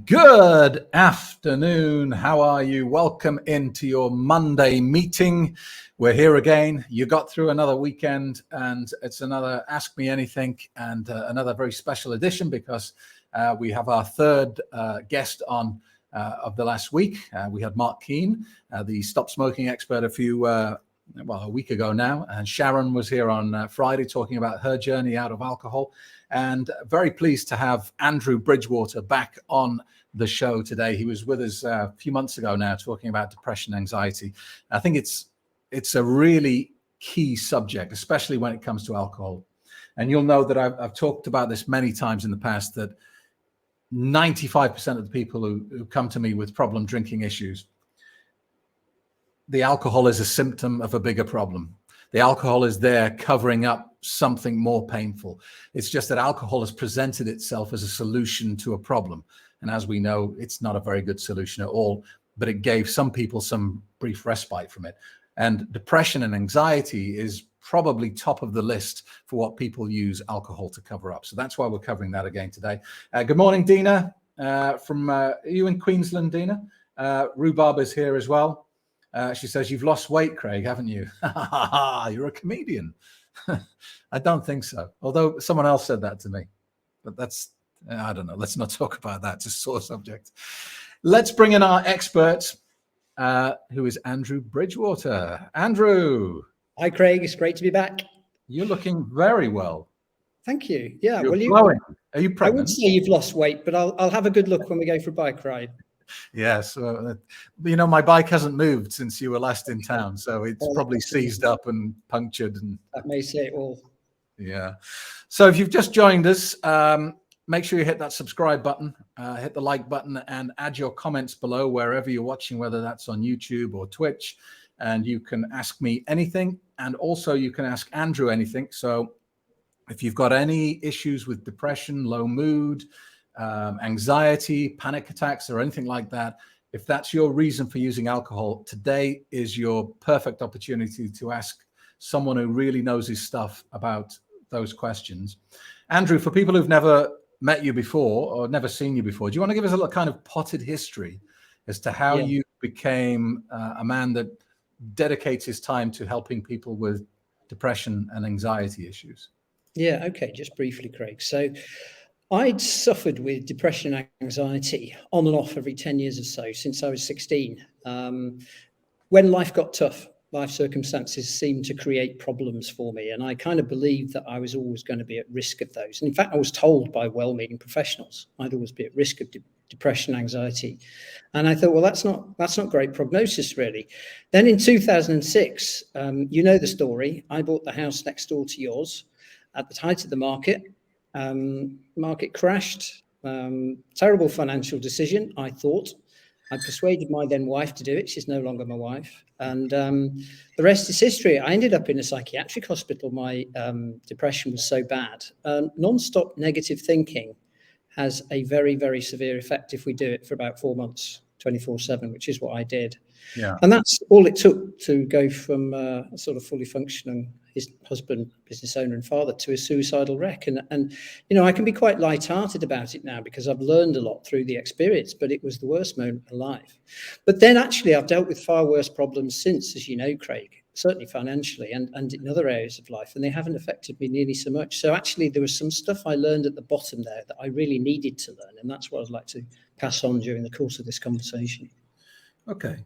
Good afternoon. How are you? Welcome into your Monday meeting. We're here again. You got through another weekend, and it's another Ask Me Anything, and another very special edition because we have our third guest on of the last week. We had Mark Keane, the stop smoking expert, a week ago now, and Sharon was here on Friday talking about her journey out of alcohol. And very pleased to have Andrew Bridgewater back on the show today. He was with us a few months ago now talking about depression, anxiety. I think it's a really key subject, especially when it comes to alcohol. And you'll know that I've talked about this many times in the past, that 95% of the people who come to me with problem drinking issues, the alcohol is a symptom of a bigger problem. The alcohol is there covering up something more painful. It's just that alcohol has presented itself as a solution to a problem. And as we know, it's not a very good solution at all, but it gave some people some brief respite from it. And depression and anxiety is probably top of the list for what people use alcohol to cover up. So that's why we're covering that again today. Good morning, Dina. Are you in Queensland, Dina? Rhubarb is here as well. She says, you've lost weight, Craig, haven't you? You're a comedian. I don't think so. Although someone else said that to me. But I don't know. Let's not talk about that. It's a sore subject. Let's bring in our expert, who is Andrew Bridgewater. Andrew. Hi, Craig. It's great to be back. You're looking very well. Thank you. Yeah. You're glowing. Are you pregnant? I would say you've lost weight, but I'll have a good look when we go for a bike ride. Yes, my bike hasn't moved since you were last in town, so it's probably seized up and punctured. And that may say it all. Yeah. So if you've just joined us, make sure you hit that subscribe button, hit the like button, and add your comments below wherever you're watching, whether that's on YouTube or Twitch. And you can ask me anything, and also you can ask Andrew anything. So if you've got any issues with depression, low mood, anxiety, panic attacks, or anything like that, if that's your reason for using alcohol, today is your perfect opportunity to ask someone who really knows his stuff about those questions. Andrew, for people who've never met you before or never seen you before, do you want to give us a little kind of potted history as to how you became a man that dedicates his time to helping people with depression and anxiety issues? Yeah, okay, just briefly, Craig. So I'd suffered with depression and anxiety on and off every 10 years or so since I was 16. When life got tough, life circumstances seemed to create problems for me. And I kind of believed that I was always going to be at risk of those. And in fact, I was told by well-meaning professionals I'd always be at risk of depression, anxiety. And I thought, well, that's not great prognosis, really. Then in 2006, you know the story. I bought the house next door to yours at the height of the market. Market crashed. Terrible financial decision, I thought. I persuaded my then wife to do it. She's no longer my wife. And the rest is history. I ended up in a psychiatric hospital. My depression was so bad. Non-stop negative thinking has a very, very severe effect if we do it for about 4 months, 24/7, which is what I did. Yeah. And that's all it took to go from a sort of fully functioning his husband, business owner and father to a suicidal wreck. And I can be quite lighthearted about it now because I've learned a lot through the experience, but it was the worst moment of life. But then actually I've dealt with far worse problems since, as you know, Craig, certainly financially and in other areas of life, and they haven't affected me nearly so much. So actually there was some stuff I learned at the bottom there that I really needed to learn. And that's what I'd like to pass on during the course of this conversation. Okay.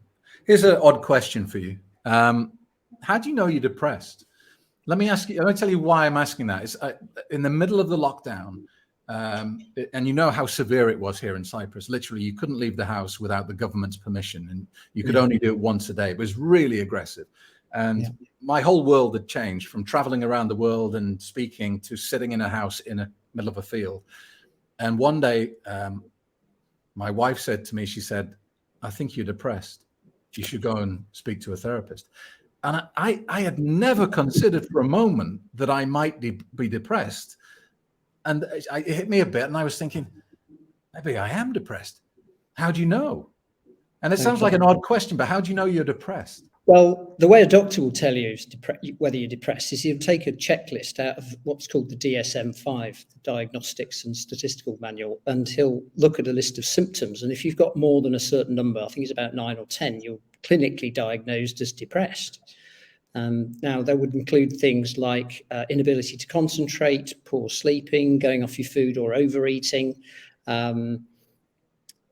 Here's an odd question for you. How do you know you're depressed? Let me tell you why I'm asking that. It's in the middle of the lockdown, and you know how severe it was here in Cyprus. Literally, you couldn't leave the house without the government's permission, and you could only do it once a day. It was really aggressive. And my whole world had changed from traveling around the world and speaking to sitting in a house in the middle of a field. And one day, my wife said to me, she said, I think you're depressed. You should go and speak to a therapist. And I had never considered for a moment that I might be depressed. And it hit me a bit, and I was thinking, maybe I am depressed. How do you know? And it sounds like an odd question, but how do you know you're depressed? Well, the way a doctor will tell you whether you're depressed is he'll take a checklist out of what's called the DSM-5, the Diagnostics and Statistical Manual, and he'll look at a list of symptoms. And if you've got more than a certain number, I think it's about 9 or 10, you're clinically diagnosed as depressed. Now, that would include things like inability to concentrate, poor sleeping, going off your food or overeating,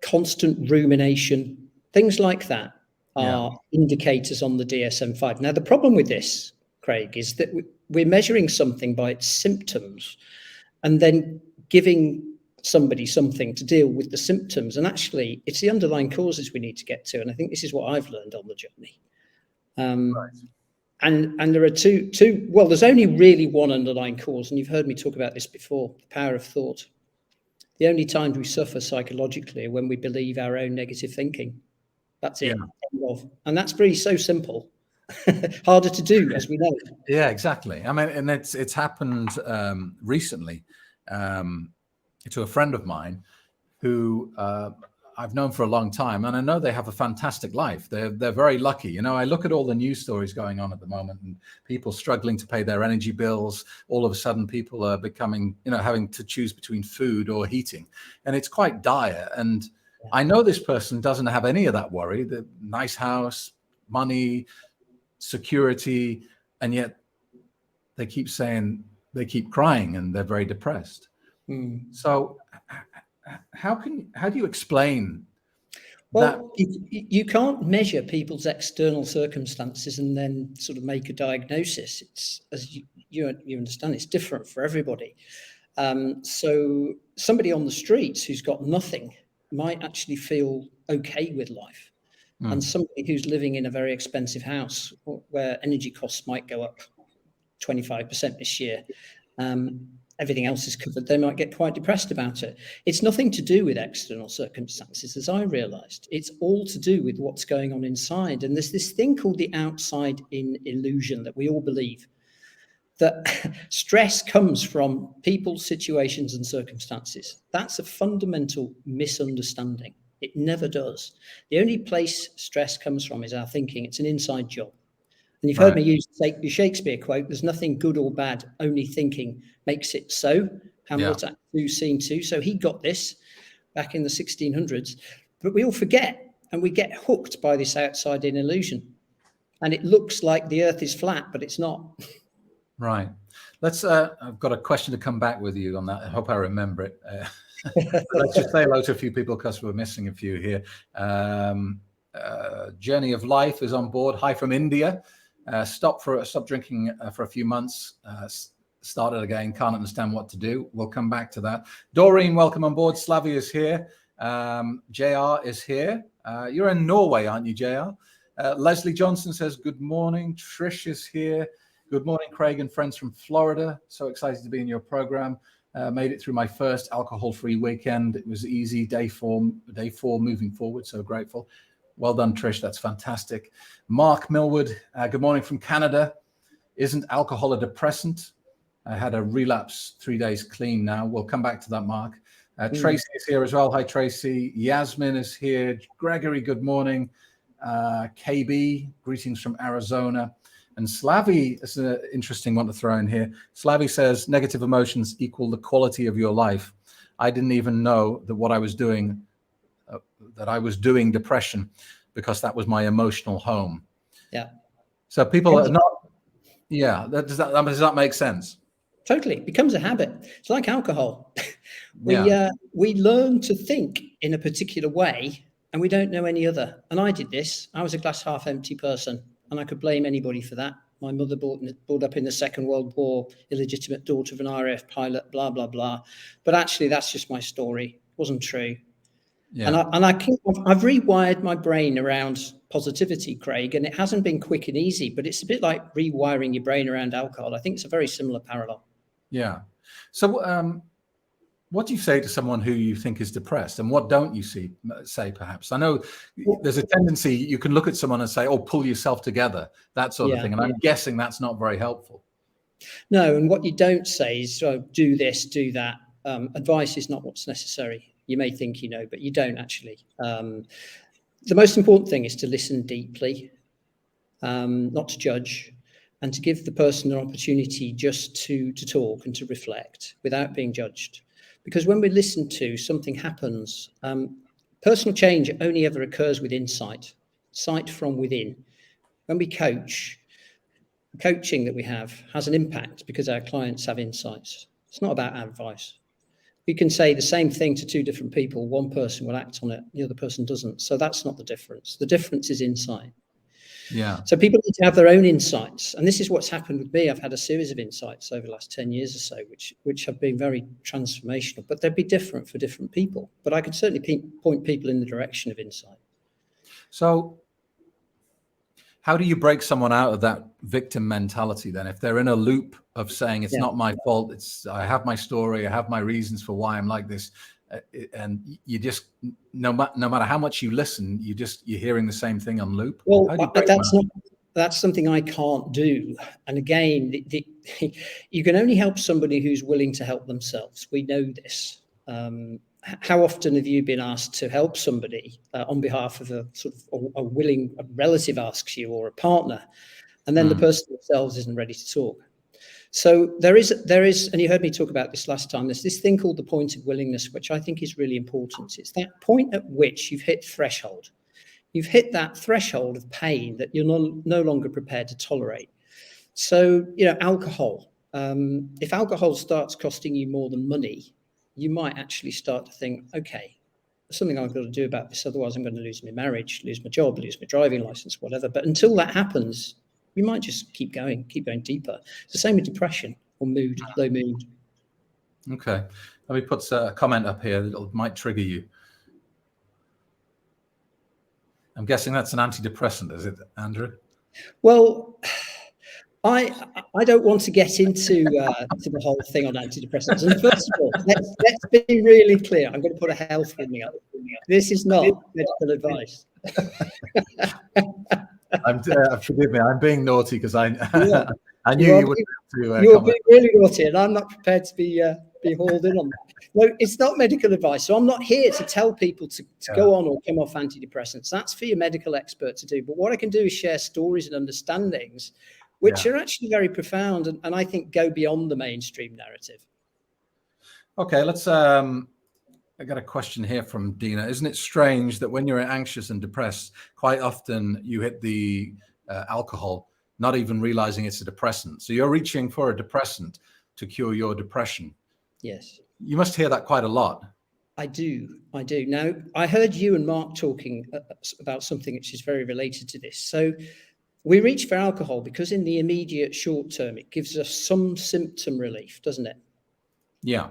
constant rumination, things like that are indicators on the DSM-5. Now, the problem with this, Craig, is that we're measuring something by its symptoms and then giving somebody something to deal with the symptoms. And actually, it's the underlying causes we need to get to. And I think this is what I've learned on the journey. And there are two, well, there's only really one underlying cause. And you've heard me talk about this before, the power of thought. The only times we suffer psychologically are when we believe our own negative thinking. That's it. And that's really so simple. Harder to do, as we know. Yeah, exactly. I mean, and it's happened recently to a friend of mine who I've known for a long time, and I know they have a fantastic life. They're very lucky. You know, I look at all the news stories going on at the moment, and people struggling to pay their energy bills. All of a sudden, people are becoming, you know, having to choose between food or heating, and it's quite dire. And I know this person doesn't have any of that worry. The nice house, money, security, and yet they keep saying, they keep crying, and they're very depressed. So how do you explain that? Well, you can't measure people's external circumstances and then sort of make a diagnosis. It's, as you understand, it's different for everybody. So somebody on the streets who's got nothing might actually feel okay with life. And somebody who's living in a very expensive house where energy costs might go up 25% this year, everything else is covered, they might get quite depressed about it. It's nothing to do with external circumstances, as I realized. It's all to do with what's going on inside. And there's this thing called the outside in illusion that we all believe, that stress comes from people, situations, and circumstances. That's a fundamental misunderstanding. It never does. The only place stress comes from is our thinking. It's an inside job. And you've heard me use the Shakespeare quote, there's nothing good or bad, only thinking makes it so. Hamlet Act 2, Scene 2. So he got this back in the 1600s. But we all forget, and we get hooked by this outside-in illusion. And it looks like the earth is flat, but it's not. Right. Let's, I've got a question to come back with you on that. I hope I remember it. Let's just say hello to a few people because we're missing a few here. Journey of Life is on board. Hi from India. Stop drinking for a few months. Started again. Can't understand what to do. We'll come back to that. Doreen, welcome on board. Slavi is here. JR is here. You're in Norway, aren't you, JR? Leslie Johnson says, good morning. Trish is here. Good morning, Craig and friends from Florida. So excited to be in your program. Made it through my first alcohol-free weekend. It was easy. Day four moving forward. So grateful. Well done, Trish. That's fantastic. Mark Millwood, good morning from Canada. Isn't alcohol a depressant? I had a relapse 3 days clean now. We'll come back to that, Mark. Tracy is here as well. Hi, Tracy. Yasmin is here. Gregory, good morning. KB, greetings from Arizona. And Slavi is an interesting one to throw in here. Slavi says, negative emotions equal the quality of your life. I didn't even know that what I was doing, depression, because that was my emotional home. Yeah. So people are not, does that make sense? Totally. It becomes a habit. It's like alcohol. We learn to think in a particular way and we don't know any other. And I did this. I was a glass half empty person. And I could blame anybody for that. My mother brought up in the Second World War, illegitimate daughter of an RAF pilot, blah, blah, blah. But actually, that's just my story. It wasn't true. Yeah. And I've rewired my brain around positivity, Craig, and it hasn't been quick and easy, but it's a bit like rewiring your brain around alcohol. I think it's a very similar parallel. Yeah. So what do you say to someone who you think is depressed, and what don't you say perhaps? I know there's a tendency you can look at someone and say, oh, pull yourself together, that sort of thing. And I'm guessing that's not very helpful. No, and what you don't say is, do this, do that. Advice is not what's necessary. You may think you know, but you don't actually. The most important thing is to listen deeply. not to judge, and to give the person an opportunity just to talk and to reflect without being judged. Because when we listen to, something happens. Personal change only ever occurs with insight, sight from within. When we coach, coaching that we have has an impact because our clients have insights. It's not about advice. You can say the same thing to two different people. One person will act on it, the other person doesn't. So that's not the difference. The difference is insight. Yeah. So people need to have their own insights. And this is what's happened with me. I've had a series of insights over the last 10 years or so, which have been very transformational, but they'd be different for different people. But I can certainly point people in the direction of insight. So how do you break someone out of that victim mentality then? If they're in a loop of saying, it's not my fault, I have my story, I have my reasons for why I'm like this. And you just, no matter how much you listen, you're hearing the same thing on loop. Well, that's something I can't do. And again, you can only help somebody who's willing to help themselves. We know this. How often have you been asked to help somebody on behalf of a willing relative asks you, or a partner, and then the person themselves isn't ready to talk? So there is, and you heard me talk about this last time, there's this thing called the point of willingness, which I think is really important. It's that point at which you've hit threshold. You've hit that threshold of pain that you're no longer prepared to tolerate. So, alcohol. If alcohol starts costing you more than money, you might actually start to think, okay, there's something I've got to do about this. Otherwise, I'm going to lose my marriage, lose my job, lose my driving license, whatever. But until that happens, you might just keep going deeper. It's the same with depression or mood, low mood. Okay. Let me put a comment up here that might trigger you. I'm guessing that's an antidepressant, is it, Andrew? Well, I don't want to get into the whole thing on antidepressants. And first of all, let's be really clear. I'm going to put a health warning up. This is not medical advice. Forgive me. I'm being naughty because I knew you would. You're being really naughty, and I'm not prepared to be hauled in on that. No, it's not medical advice. So I'm not here to tell people to go on or come off antidepressants. That's for your medical expert to do. But what I can do is share stories and understandings, which are actually very profound, and I think go beyond the mainstream narrative. Okay, let's. I got a question here from Dina. Isn't it strange that when you're anxious and depressed, quite often you hit the alcohol, not even realizing it's a depressant? So you're reaching for a depressant to cure your depression. Yes. You must hear that quite a lot. I do. Now, I heard you and Mark talking about something which is very related to this. So we reach for alcohol because in the immediate short term, it gives us some symptom relief, doesn't it? Yeah.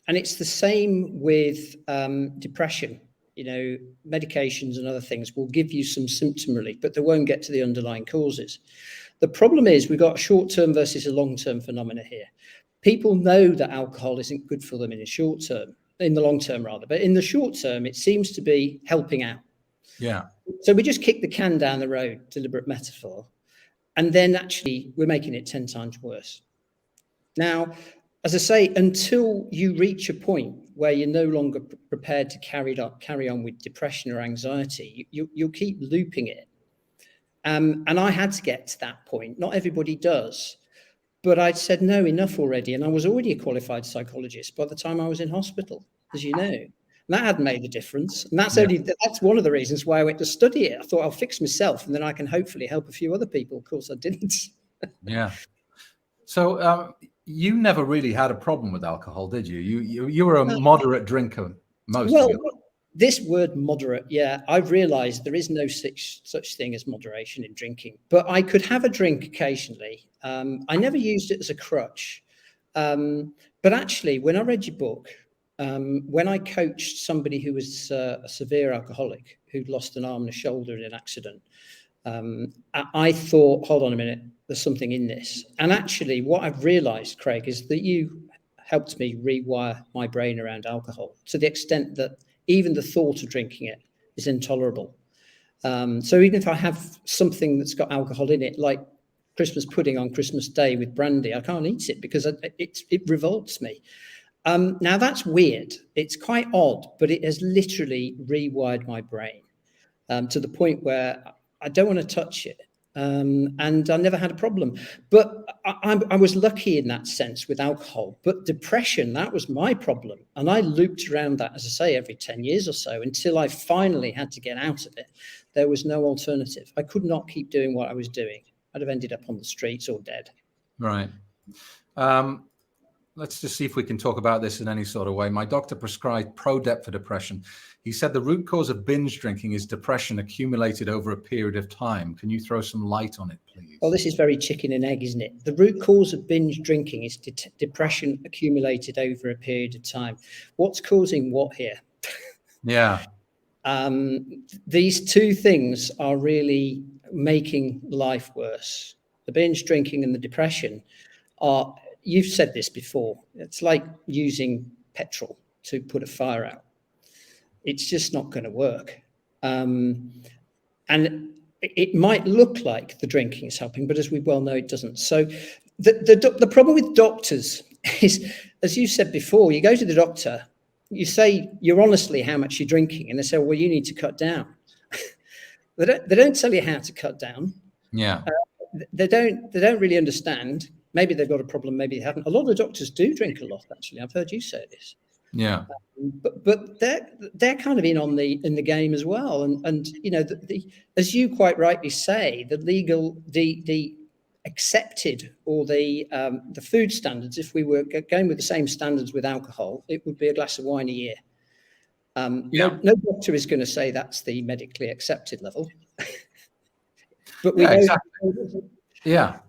And it's the same with depression. Medications and other things will give you some symptom relief, but they won't get to the underlying causes. The problem is we've got a short-term versus a long-term phenomena here. People know that alcohol isn't good for them in the long term rather, but in the short term, it seems to be helping out. Yeah. So we just kick the can down the road, deliberate metaphor, and then actually we're making it 10 times worse. Now, as I say, until you reach a point where you're no longer prepared to carry on with depression or anxiety, you'll keep looping it. And I had to get to that point. Not everybody does. But I'd said, no, enough already. And I was already a qualified psychologist by the time I was in hospital, as you know. And that hadn't made a difference. And that's one of the reasons why I went to study it. I thought I'll fix myself and then I can hopefully help a few other people. Of course, I didn't. Yeah. So you never really had a problem with alcohol, did you? You were a moderate drinker most of your life. This word moderate, I've realized there is no such thing as moderation in drinking, but I could have a drink occasionally. I never used it as a crutch. But actually, when I read your book, when I coached somebody who was a severe alcoholic, who'd lost an arm and a shoulder in an accident, I thought, hold on a minute, there's something in this. And actually, what I've realized, Craig, is that you helped me rewire my brain around alcohol to the extent that even the thought of drinking it is intolerable. So even if I have something that's got alcohol in it, like Christmas pudding on Christmas Day with brandy, I can't eat it because it revolts me. Now that's weird. It's quite odd, but it has literally rewired my brain to the point where I don't want to touch it. and I never had a problem. But I was lucky in that sense with alcohol. But depression, that was my problem. And I looped around that, as I say, every 10 years or so until I finally had to get out of it. There was no alternative. I could not keep doing what I was doing. I'd have ended up on the streets or dead. Right. Let's just see if we can talk about this in any sort of way. My doctor prescribed Prodep for depression. He said the root cause of binge drinking is depression accumulated over a period of time. Can you throw some light on it, please? Well, this is very chicken and egg, isn't it? The root cause of binge drinking is depression accumulated over a period of time. What's causing what here? Yeah. These two things are really making life worse. The binge drinking and the depression are, you've said this before, it's like using petrol to put a fire out. It's just not going to work. And it might look like the drinking is helping, but as we well know, it doesn't. So the problem with doctors is, as you said before, you go to the doctor, you say you're honestly how much you're drinking, and they say, well, you need to cut down. They don't tell you how to cut down. Yeah. They don't really understand. Maybe they've got a problem, maybe they haven't. A lot of doctors do drink a lot, actually. I've heard you say this. Yeah. But they're kind of in the game as well. And you know, as you quite rightly say, the accepted or the food standards, if we were going with the same standards with alcohol, it would be a glass of wine a year. No doctor is going to say that's the medically accepted level. But we know exactly. Yeah.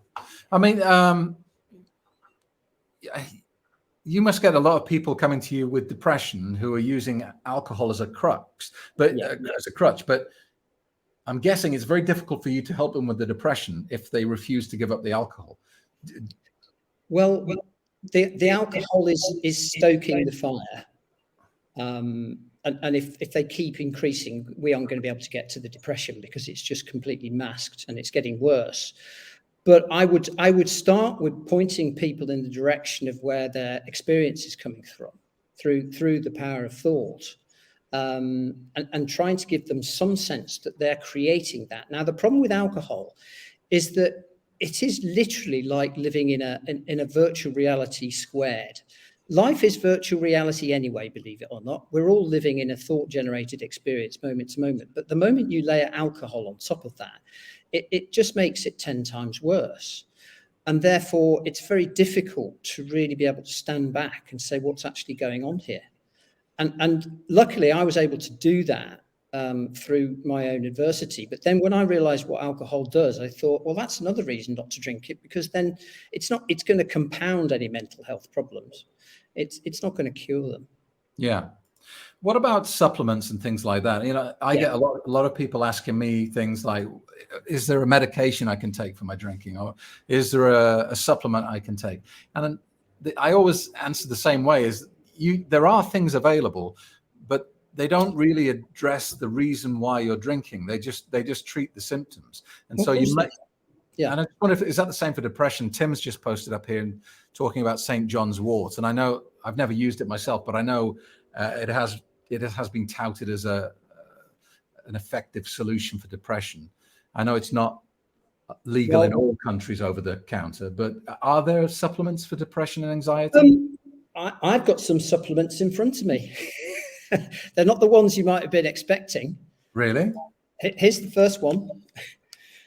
I mean, you must get a lot of people coming to you with depression who are using alcohol as a crutch, but I'm guessing it's very difficult for you to help them with the depression if they refuse to give up the alcohol. Well, the alcohol is stoking the fire. And if they keep increasing, we aren't going to be able to get to the depression because it's just completely masked and it's getting worse. But I would start with pointing people in the direction of where their experience is coming from, through the power of thought, and trying to give them some sense that they're creating that. Now, the problem with alcohol is that it is literally like living in a virtual reality squared. Life is virtual reality anyway, believe it or not. We're all living in a thought-generated experience moment to moment. But the moment you layer alcohol on top of that, it just makes it 10 times worse. And therefore, it's very difficult to really be able to stand back and say what's actually going on here. And luckily, I was able to do that through my own adversity. But then when I realized what alcohol does, I thought, well, that's another reason not to drink it, because then it's going to compound any mental health problems. It's not going to cure them. Yeah. What about supplements and things like that? You know, I get a lot of people asking me things like, is there a medication I can take for my drinking? Or is there a supplement I can take? And I always answer the same way, is there are things available, but they don't really address the reason why you're drinking. They just treat the symptoms. And so you might, and I just wonder is that the same for depression? Tim's just posted up here and talking about St. John's wort. And I know I've never used it myself, but I know it has been touted as an effective solution for depression. I know it's not legal in all countries over the counter, but are there supplements for depression and anxiety? I've got some supplements in front of me. They're not the ones you might have been expecting. Really? Here's the first one.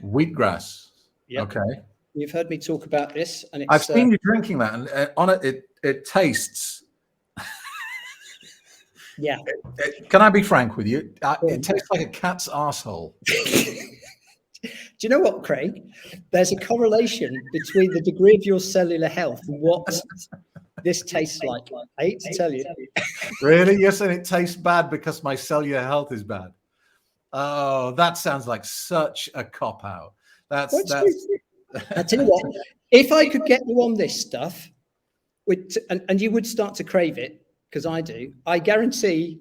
Wheatgrass. Yep. Okay. You've heard me talk about this, and I've seen you drinking that, and on it tastes. Yeah. Can I be frank with you? It tastes like a cat's arsehole. Do you know what, Craig? There's a correlation between the degree of your cellular health and what this tastes like. I hate to tell you. Really? You're saying it tastes bad because my cellular health is bad? Oh, that sounds like such a cop-out. I tell you what, if I could get you on this stuff, and you would start to crave it, because I do, I guarantee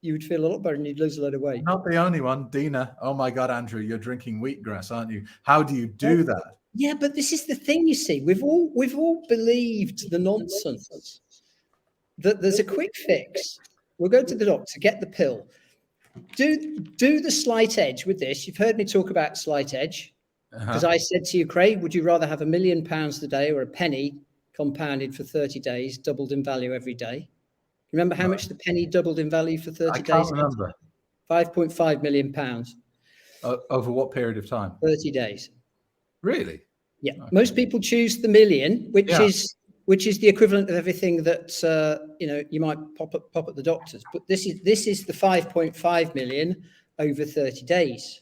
you would feel a lot better and you'd lose a lot of weight. Not the only one, Dina. Oh my God, Andrew, you're drinking wheatgrass, aren't you? How do you do that? Yeah, but this is the thing, you see. We've all believed the nonsense that there's a quick fix. We'll go to the doctor, get the pill. Do the slight edge with this. You've heard me talk about slight edge. Because I said to you, Craig, would you rather have £1 million a day or a penny compounded for 30 days, doubled in value every day? Remember how much the penny doubled in value for 30 days? I can't remember. £5.5 million. Over what period of time? 30 days. Really? Yeah. Okay. Most people choose the million, which is the equivalent of everything that you might pop at the doctors. But this is the 5.5 million over 30 days.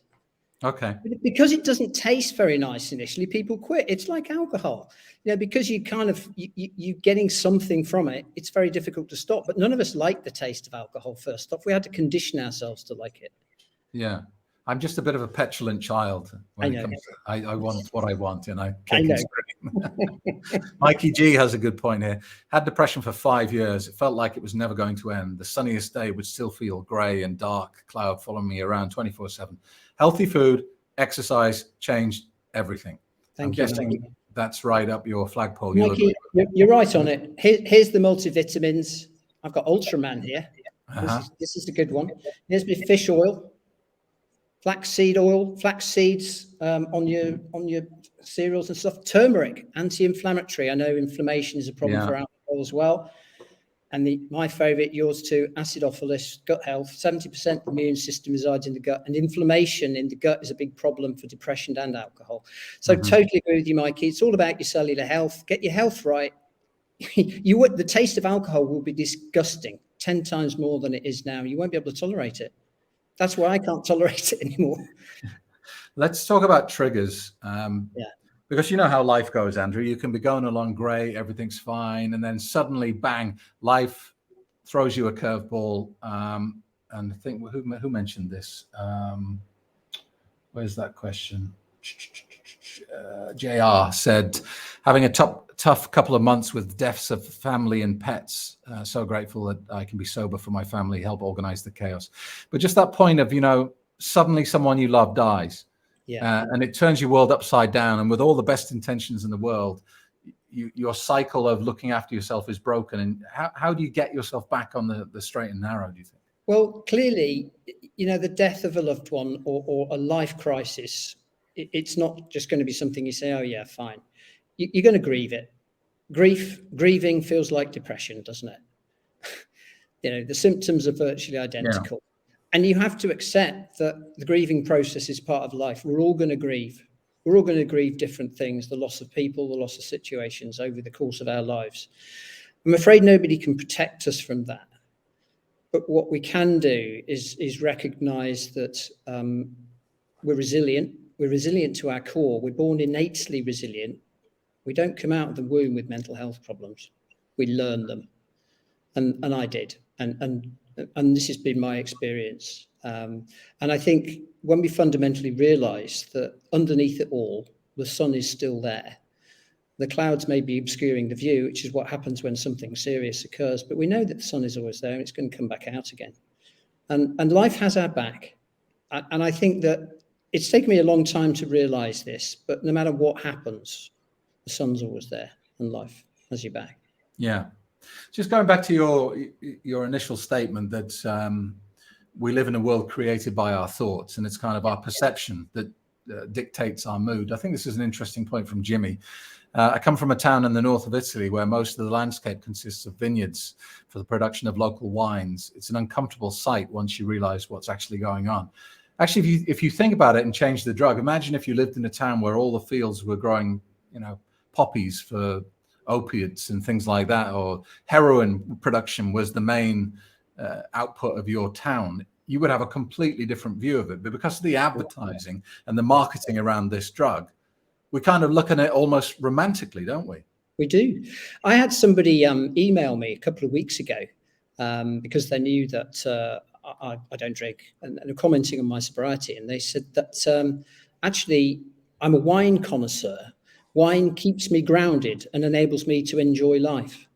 Okay. But because it doesn't taste very nice initially, people quit. It's like alcohol, because you kind of you're getting something from it. It's very difficult to stop. But none of us like the taste of alcohol. First off, we had to condition ourselves to like it. Yeah. I'm just a bit of a petulant child when it comes to, I want what I want, and I kick and scream. Mikey G has a good point here. Had depression for 5 years. It felt like it was never going to end. The sunniest day would still feel grey and dark cloud following me around 24/7. Healthy food, exercise changed everything. I'm guessing that's right up your flagpole. Mikey, you're right on it. Here's the multivitamins. I've got Ultraman here. This is a good one. Here's my fish oil. Flaxseed oil, flax seeds on your cereals and stuff. Turmeric, anti-inflammatory. I know inflammation is a problem for alcohol as well. And my favorite, yours too, acidophilus, gut health. 70% immune system resides in the gut, and inflammation in the gut is a big problem for depression and alcohol. So totally agree with you, Mikey. It's all about your cellular health. Get your health right. The taste of alcohol will be disgusting, 10 times more than it is now. You won't be able to tolerate it. That's why I can't tolerate it anymore. Let's talk about triggers. Because you know how life goes, Andrew. You can be going along great, everything's fine, and then suddenly, bang, life throws you a curveball. And I think, who mentioned this? Where's that question? JR said, having a tough couple of months with deaths of family and pets. So grateful that I can be sober for my family, help organize the chaos. But just that point of, suddenly someone you love dies. And it turns your world upside down. And with all the best intentions in the world, your cycle of looking after yourself is broken. And how do you get yourself back on the straight and narrow, do you think? Well, clearly, the death of a loved one or a life crisis, it's not just going to be something you say, oh, yeah, fine. You're going to grieve it. Grieving feels like depression, doesn't it? The symptoms are virtually identical. And you have to accept that the grieving process is part of life. We're all going to grieve. We're all going to grieve different things, the loss of people, the loss of situations over the course of our lives. I'm afraid nobody can protect us from that. But what we can do is recognize that we're resilient. We're resilient to our core. We're born innately resilient. We don't come out of the womb with mental health problems. We learn them. And I did. And this has been my experience. And I think when we fundamentally realize that underneath it all, the sun is still there. The clouds may be obscuring the view, which is what happens when something serious occurs, but we know that the sun is always there and it's going to come back out again. And life has our back. And I think that it's taken me a long time to realize this, but no matter what happens, the sun's always there and life has your back. Yeah. Just going back to your initial statement that we live in a world created by our thoughts, and it's kind of our perception that dictates our mood. I think this is an interesting point from Jimmy. I come from a town in the north of Italy where most of the landscape consists of vineyards for the production of local wines. It's an uncomfortable sight once you realize what's actually going on. Actually, if you think about it and change the drug, imagine if you lived in a town where all the fields were growing, poppies for opiates and things like that, or heroin production was the main output of your town. You would have a completely different view of it. But because of the advertising and the marketing around this drug, we kind of look at it almost romantically, don't we? We do. I had somebody email me a couple of weeks ago because they knew that I don't drink and are commenting on my sobriety. And they said that actually I'm a wine connoisseur. Wine keeps me grounded and enables me to enjoy life.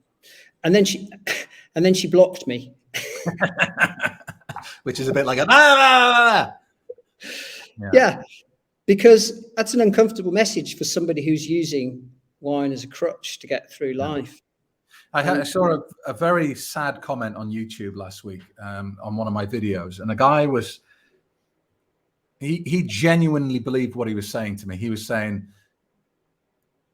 And then she blocked me. Which is a bit like a yeah, because that's an uncomfortable message for somebody who's using wine as a crutch to get through life. I saw a very sad comment on YouTube last week on one of my videos, and a guy was he genuinely believed what he was saying to me. He was saying,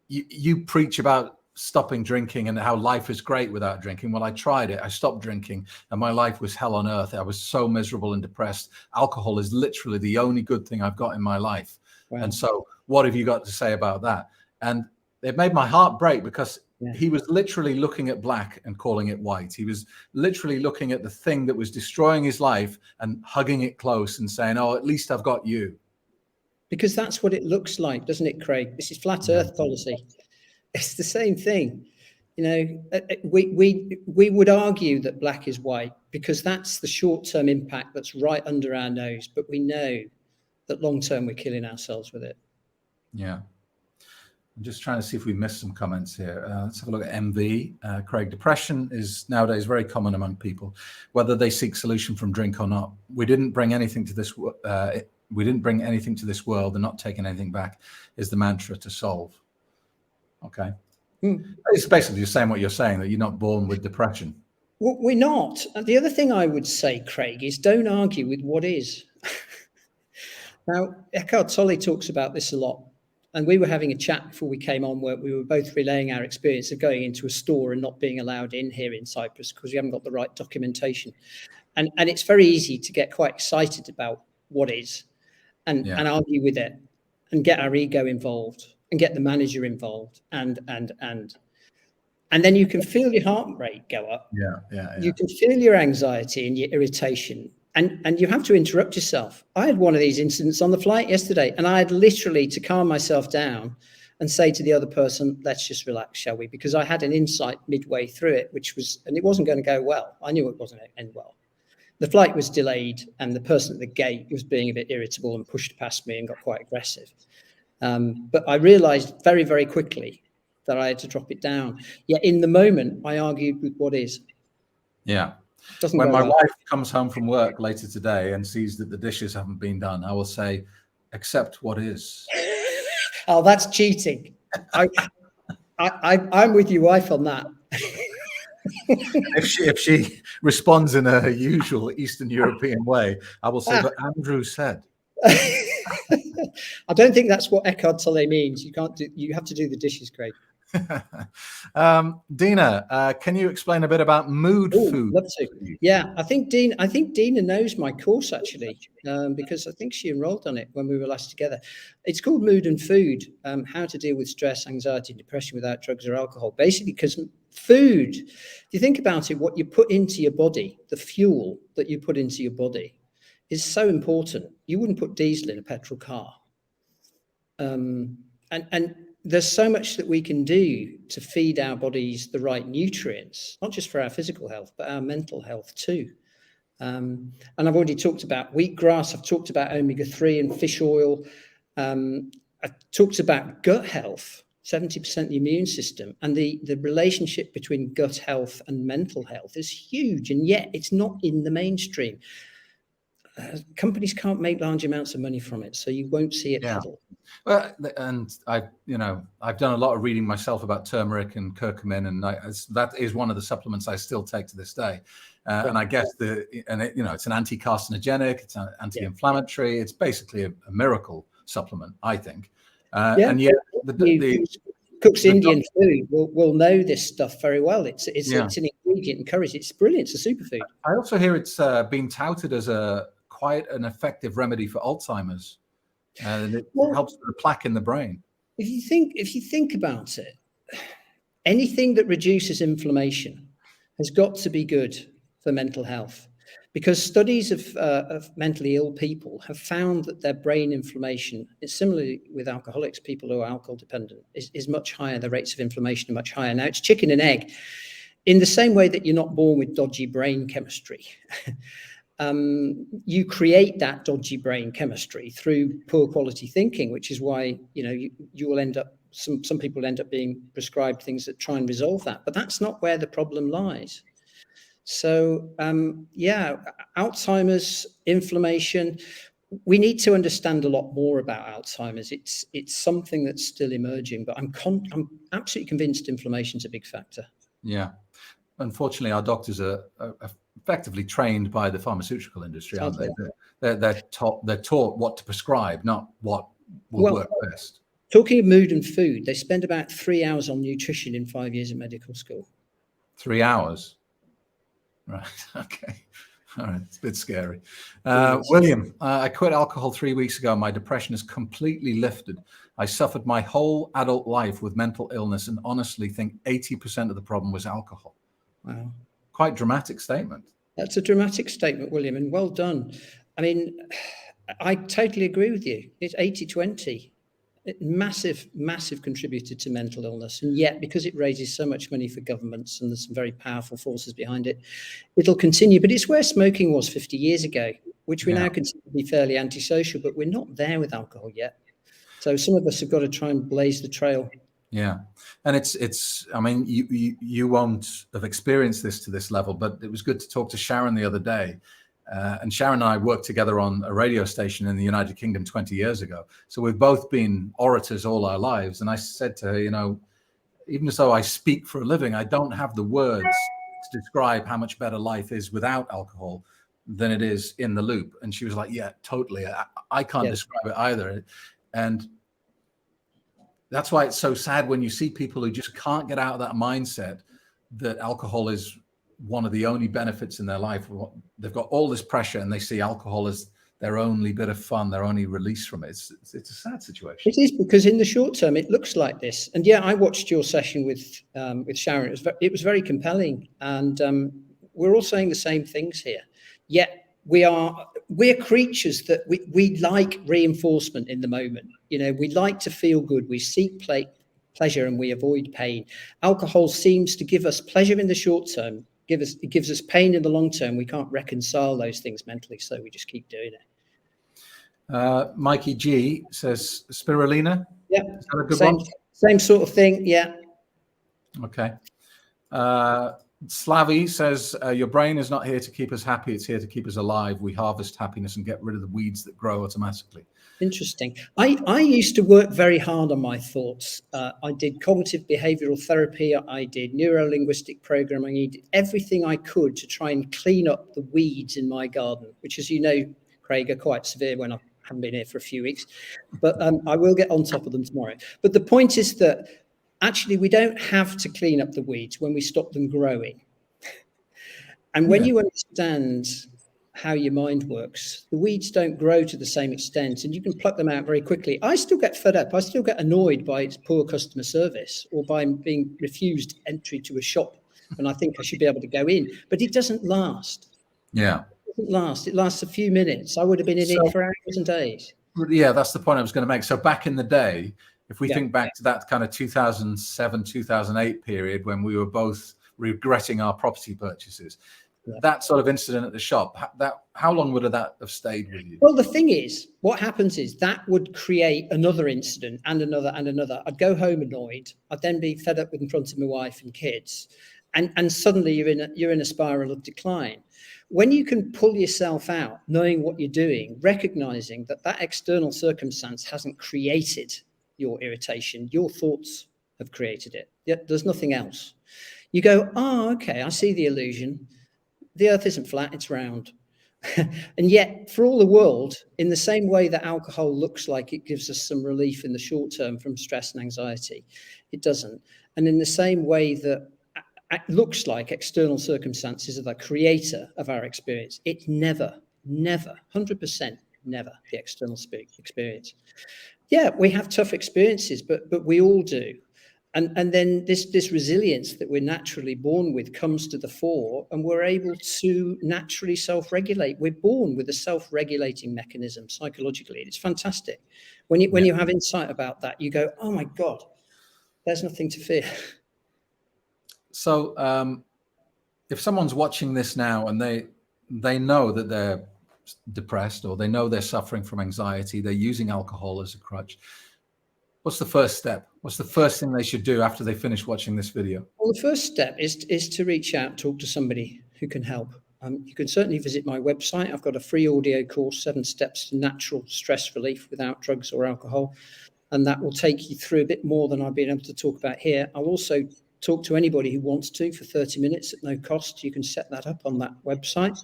you preach about stopping drinking and how life is great without drinking. Well, I tried it. I stopped drinking and my life was hell on earth. I was so miserable and depressed. Alcohol is literally the only good thing I've got in my life. Wow. And so what have you got to say about that? And it made my heart break, because he was literally looking at black and calling it white. He was literally looking at the thing that was destroying his life and hugging it close and saying, oh, at least I've got you. Because that's what it looks like, doesn't it, Craig? This is flat earth policy. It's the same thing. You know, we would argue that black is white because that's the short-term impact that's right under our nose. But we know that long-term we're killing ourselves with it. Yeah. I'm just trying to see if we missed some comments here. Let's have a look at MV. Craig, depression is nowadays very common among people, whether they seek solution from drink or not. We didn't bring anything to this. We didn't bring anything to this world, and not taking anything back is the mantra to solve. Okay. It's basically just saying what you're saying, that you're not born with depression. Well, we're not. And the other thing I would say, Craig, is don't argue with what is. Now, Eckhart Tolle talks about this a lot. And we were having a chat before we came on where we were both relaying our experience of going into a store and not being allowed in here in Cyprus because we haven't got the right documentation. And it's very easy to get quite excited about what is and argue with it and get our ego involved and get the manager involved and then you can feel your heart rate go up. You can feel your anxiety and your irritation. And you have to interrupt yourself. I had one of these incidents on the flight yesterday, and I had literally to calm myself down and say to the other person, let's just relax, shall we? Because I had an insight midway through it, and it wasn't going to go well. I knew it wasn't going to end well. The flight was delayed, and the person at the gate was being a bit irritable and pushed past me and got quite aggressive. But I realized very, very quickly that I had to drop it down. Yet in the moment, I argued with what is. Yeah. When my wife comes home from work later today and sees that the dishes haven't been done, I will say, accept what is. Oh, that's cheating. I'm with your wife on that. If she responds in her usual Eastern European way, I will say, but Andrew said. I don't think that's what Eckhart Tolle means. You have to do the dishes, Craig. Dina, can you explain a bit about mood food? Love to. Yeah, I think Dina knows my course actually, because I think she enrolled on it when we were last together. It's called Mood and Food: How to Deal with Stress, Anxiety, and Depression Without Drugs or Alcohol. Basically, because food, if you think about it, what you put into your body, the fuel that you put into your body, is so important. You wouldn't put diesel in a petrol car, and there's so much that we can do to feed our bodies the right nutrients, not just for our physical health, but our mental health too. And I've already talked about wheatgrass. I've talked about omega-3 and fish oil. I've talked about gut health, 70% of the immune system. And the relationship between gut health and mental health is huge. And yet it's not in the mainstream. Companies can't make large amounts of money from it, so you won't see it peddle. Well, and I've done a lot of reading myself about turmeric and curcumin, and that is one of the supplements I still take to this day. And I guess it's an anti-carcinogenic, it's an anti-inflammatory. It's basically a miracle supplement, I think. And yet, cooks Indian food will know this stuff very well. It's an ingredient in curries. It's brilliant. It's a superfood. I also hear it's been touted as quite an effective remedy for Alzheimer's, and it helps with the plaque in the brain. If you think about it, anything that reduces inflammation has got to be good for mental health, because studies of mentally ill people have found that their brain inflammation is similarly with alcoholics, people who are alcohol dependent, is much higher. The rates of inflammation are much higher. Now, it's chicken and egg. In the same way that you're not born with dodgy brain chemistry, you create that dodgy brain chemistry through poor quality thinking, which is why you will end up, some people end up being prescribed things that try and resolve that. But that's not where the problem lies. So Alzheimer's, inflammation, we need to understand a lot more about Alzheimer's. It's something that's still emerging, but I'm absolutely convinced inflammation is a big factor. Yeah. Unfortunately, our doctors are effectively trained by the pharmaceutical industry, aren't they? Sadly. They're taught what to prescribe, not what will Well, work best. talking of mood and food, they spend about 3 hours on nutrition in 5 years of medical school. 3 hours. Right. Okay. All right. It's a bit scary. William, I quit alcohol 3 weeks ago. My depression is completely lifted. I suffered my whole adult life with mental illness and honestly think 80% of the problem was alcohol. Wow. Quite dramatic statement. That's a dramatic statement, William, and well done. I mean, I totally agree with you. It's 80-20. Massive contributor to mental illness. And yet, because it raises so much money for governments and there's some very powerful forces behind it, it'll continue. But it's where smoking was 50 years ago, which we now consider to be fairly antisocial, but we're not there with alcohol yet. So some of us have got to try and blaze the trail. Yeah. And it's, I mean, you won't have experienced this to this level, but it was good to talk to Sharon the other day. And Sharon and I worked together on a radio station in the United Kingdom 20 years ago. So we've both been orators all our lives. And I said to her, you know, even as though I speak for a living, I don't have the words to describe how much better life is without alcohol than it is in the loop. And she was like, yeah, totally. I can't describe it either. And that's why it's so sad when you see people who just can't get out of that mindset that alcohol is one of the only benefits in their life. They've got all this pressure and they see alcohol as their only bit of fun, their only release from it. It's a sad situation. It is, because in the short term, it looks like this. And yeah, I watched your session with Sharon. It was very compelling. And we're all saying the same things here. Yet we're creatures that we like reinforcement in the moment. You know, we like to feel good. We seek pleasure and we avoid pain. Alcohol seems to give us pleasure in the short term. It gives us pain in the long term. We can't reconcile those things mentally, so we just keep doing it. Mikey G says spirulina. Yeah, is that a good one? Same sort of thing. Yeah. Okay. Slavi says your brain is not here to keep us happy; it's here to keep us alive. We harvest happiness and get rid of the weeds that grow automatically. Interesting. I used to work very hard on my thoughts. I did cognitive behavioral therapy. I did neuro-linguistic programming. I did everything I could to try and clean up the weeds in my garden, which, as you know, Craig, are quite severe when I haven't been here for a few weeks. But I will get on top of them tomorrow. But the point is that actually we don't have to clean up the weeds when we stop them growing. And when you understand how your mind works, the weeds don't grow to the same extent and you can pluck them out very quickly. I still get fed up. I still get annoyed by its poor customer service or by being refused entry to a shop when I think I should be able to go in, but it doesn't last. Yeah. It doesn't last. It lasts a few minutes. I would have been in it for hours and days. Yeah, that's the point I was going to make. So back in the day, if we think back to that kind of 2007, 2008 period when we were both regretting our property purchases, that sort of incident at the shop, how long would that have stayed with you? Well, the thing is, what happens is that would create another incident and another and another. I'd go home annoyed. I'd then be fed up in front of my wife and kids. And suddenly you're in a spiral of decline. When you can pull yourself out, knowing what you're doing, recognizing that external circumstance hasn't created your irritation, your thoughts have created it. There's nothing else. You go, oh, okay, I see the illusion. The earth isn't flat, it's round. And yet, for all the world, in the same way that alcohol looks like it gives us some relief in the short term from stress and anxiety, it doesn't. And in the same way that it looks like external circumstances are the creator of our experience, it's never, 100% never the external experience. Yeah, we have tough experiences, but we all do. And then this resilience that we're naturally born with comes to the fore, and we're able to naturally self-regulate. We're born with a self-regulating mechanism psychologically. It's fantastic. When you have insight about that, you go, oh my God, there's nothing to fear. So if someone's watching this now and they know that they're depressed or they know they're suffering from anxiety, they're using alcohol as a crutch, what's the first step? What's the first thing they should do after they finish watching this video? Well, the first step is to reach out, talk to somebody who can help. You can certainly visit my website. I've got a free audio course, 7 Steps to Natural Stress Relief Without Drugs or Alcohol. And that will take you through a bit more than I've been able to talk about here. I'll also talk to anybody who wants to for 30 minutes at no cost. You can set that up on that website.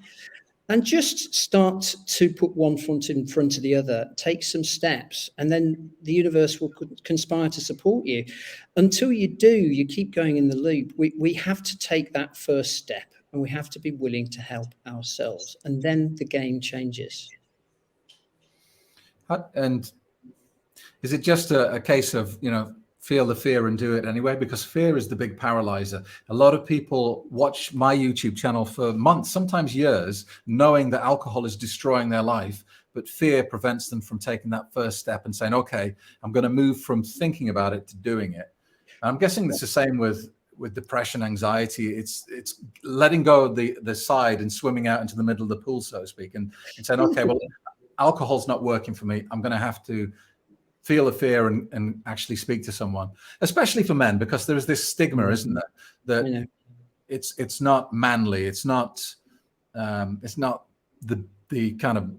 And just start to put one foot in front of the other, take some steps, and then the universe will conspire to support you. Until you do, you keep going in the loop. We have to take that first step, and we have to be willing to help ourselves. And then the game changes. And is it just a case of, feel the fear and do it anyway? Because fear is the big paralyzer. A lot of people watch my YouTube channel for months, sometimes years, knowing that alcohol is destroying their life, but fear prevents them from taking that first step and saying, okay, I'm going to move from thinking about it to doing it. And I'm guessing it's the same with depression, anxiety. It's letting go of the side and swimming out into the middle of the pool, so to speak, and saying, okay, well, alcohol's not working for me. I'm going to have to feel the fear and actually speak to someone, especially for men, because there's this stigma, isn't there, that it's not manly, it's not the kind of,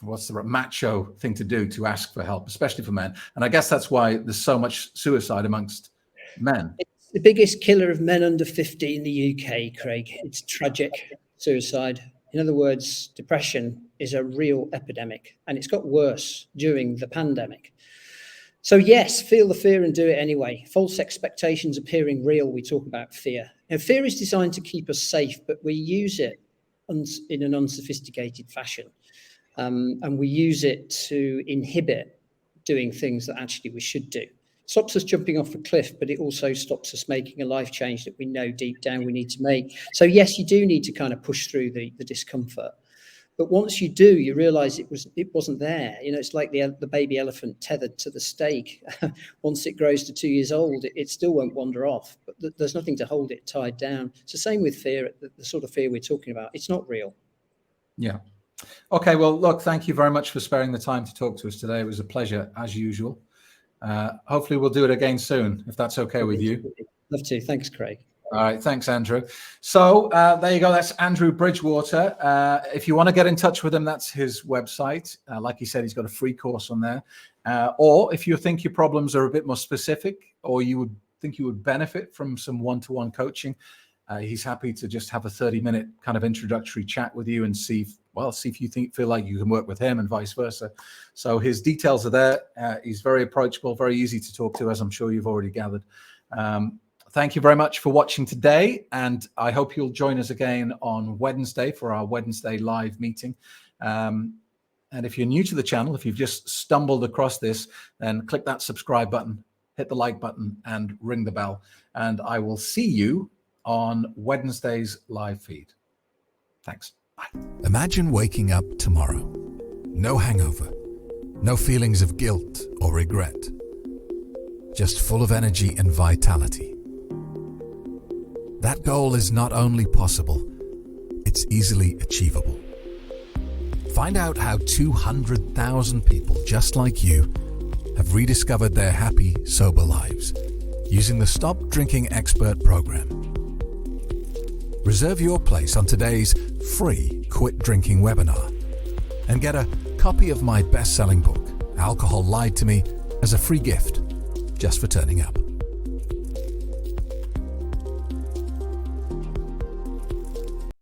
what's the macho thing to do, to ask for help, especially for men. And I guess that's why there's so much suicide amongst men. It's the biggest killer of men under 50 in the UK, Craig. It's tragic, suicide. In other words, depression is a real epidemic, and it's got worse during the pandemic. So yes, feel the fear and do it anyway. False expectations appearing real, we talk about fear. Now, fear is designed to keep us safe, but we use it in an unsophisticated fashion. And we use it to inhibit doing things that actually we should do. It stops us jumping off a cliff, but it also stops us making a life change that we know deep down we need to make. So yes, you do need to kind of push through the discomfort. But once you do, you realize it wasn't there. It's like the baby elephant tethered to the stake. Once it grows to 2 years old, it still won't wander off, but there's nothing to hold it tied down. It's the same with fear, the sort of fear we're talking about. It's not real. Yeah. Okay. Well, look, thank you very much for sparing the time to talk to us today. It was a pleasure, as usual. Hopefully we'll do it again soon, if that's okay with you. Love to. Thanks, Craig. All right. Thanks, Andrew. So there you go. That's Andrew Bridgewater. If you want to get in touch with him, that's his website. Like he said, he's got a free course on there. Or if you think your problems are a bit more specific, or you would think you would benefit from some one-to-one coaching, he's happy to just have a 30-minute kind of introductory chat with you and see if you feel like you can work with him and vice versa. So his details are there. He's very approachable, very easy to talk to, as I'm sure you've already gathered. Thank you very much for watching today, and I hope you'll join us again on Wednesday for our Wednesday live meeting. And if you're new to the channel, if you've just stumbled across this, then click that subscribe button, hit the like button, and ring the bell. And I will see you on Wednesday's live feed. Thanks. Bye. Imagine waking up tomorrow. No hangover, no feelings of guilt or regret, just full of energy and vitality. That goal is not only possible, it's easily achievable. Find out how 200,000 people just like you have rediscovered their happy, sober lives using the Stop Drinking Expert program. Reserve your place on today's free Quit Drinking webinar and get a copy of my best-selling book, Alcohol Lied to Me, as a free gift just for turning up.